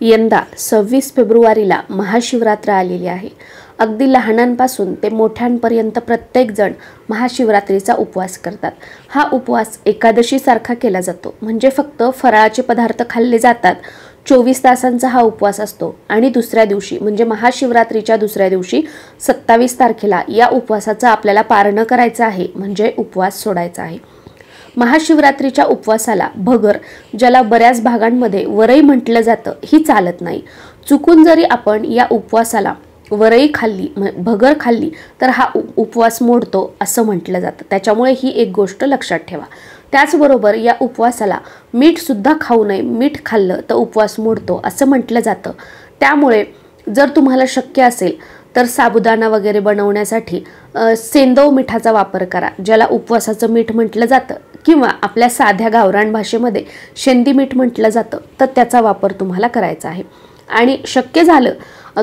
यंदा 26 फेब्रुवारीला महाशिवरात्र आलेली आहे। अगदी लहानांपासून ते मोठ्यांपर्यंत प्रत्येकजण महाशिवरात्रीचा उपवास करतात। हा उपवास एकादशी सारखा केला जातो, म्हणजे फक्त फराळाचे पदार्थ खाल्ले जातात। 24 तासांचा हा उपवास असतो आणि दुसऱ्या दिवशी म्हणजे महाशिवरात्रीच्या दुसऱ्या दिवशी 27 तारखेला या उपवासाचा आपल्याला पारण करायचं आहे, म्हणजे उपवास सोडायचा आहे। महाशिवरात्रीच्या उपवासाला भगर, ज्याला बऱ्याच भागांमध्ये वरई म्हटलं जातं, ही चालत नाही। चुकून जरी आपण या उपवासाला वरई खाल्ली, भगर खाल्ली तर हा उपवास मोडतो असं म्हटलं जातं। त्याच्यामुळे ही एक गोष्ट लक्षात ठेवा। त्याचबरोबर या उपवासाला मीठ सुद्धा खाऊ नये, मीठ खाल्लं तर उपवास मोडतो असं म्हटलं जातं। त्यामुळे जर तुम्हाला शक्य असेल तर साबुदाणा वगैरे बनवण्यासाठी सेंदव मिठाचा वापर करा, ज्याला उपवासाचं मीठ म्हटलं जातं, किंवा आपल्या साध्या गावरान भाषेमध्ये शेंदी मीठ म्हटलं जातं, तर त्याचा वापर तुम्हाला करायचा आहे। आणि शक्य झालं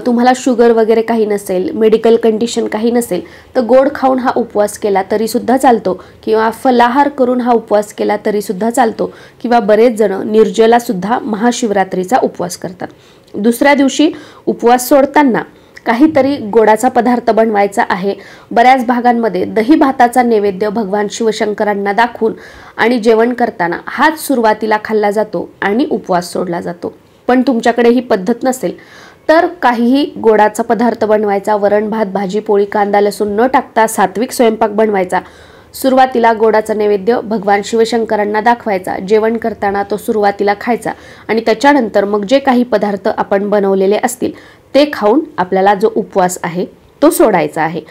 तुम्हाला शुगर वगैरे काही नसेल, मेडिकल कंडिशन काही नसेल, तर गोड खाऊन हा उपवास केला तरी सुद्धा चालतो, किंवा फलाहार करून हा उपवास केला तरी सुद्धा चालतो, किंवा बरेच जण निर्जला सुद्धा महाशिवरात्रीचा उपवास करतात। दुसऱ्या दिवशी उपवास सोडताना काहीतरी गोडाचा पदार्थ बनवायचा आहे। बऱ्याच भागांमध्ये दही भाताचा नैवेद्य भगवान शिवशंकरांना दाखवून आणि जेवण करताना हाच सुरुवातीला खाल्ला जातो आणि उपवास सोडला जातो। पण तुमच्याकडे ही पद्धत नसेल तर काहीही गोडाचा पदार्थ बनवायचा, वरण भात भाजी पोळी कांदा लसूण न टाकता सात्विक स्वयंपाक बनवायचा। सुरुवातीला गोडाचा नैवेद्य भगवान शिवशंकरांना दाखवायचा, जेवण करताना तो सुरुवातीला खायचा आणि त्याच्यानंतर मग जे काही पदार्थ आपण बनवलेले असतील ते खाऊन आपल्याला जो उपवास आहे तो सोडायचा आहे।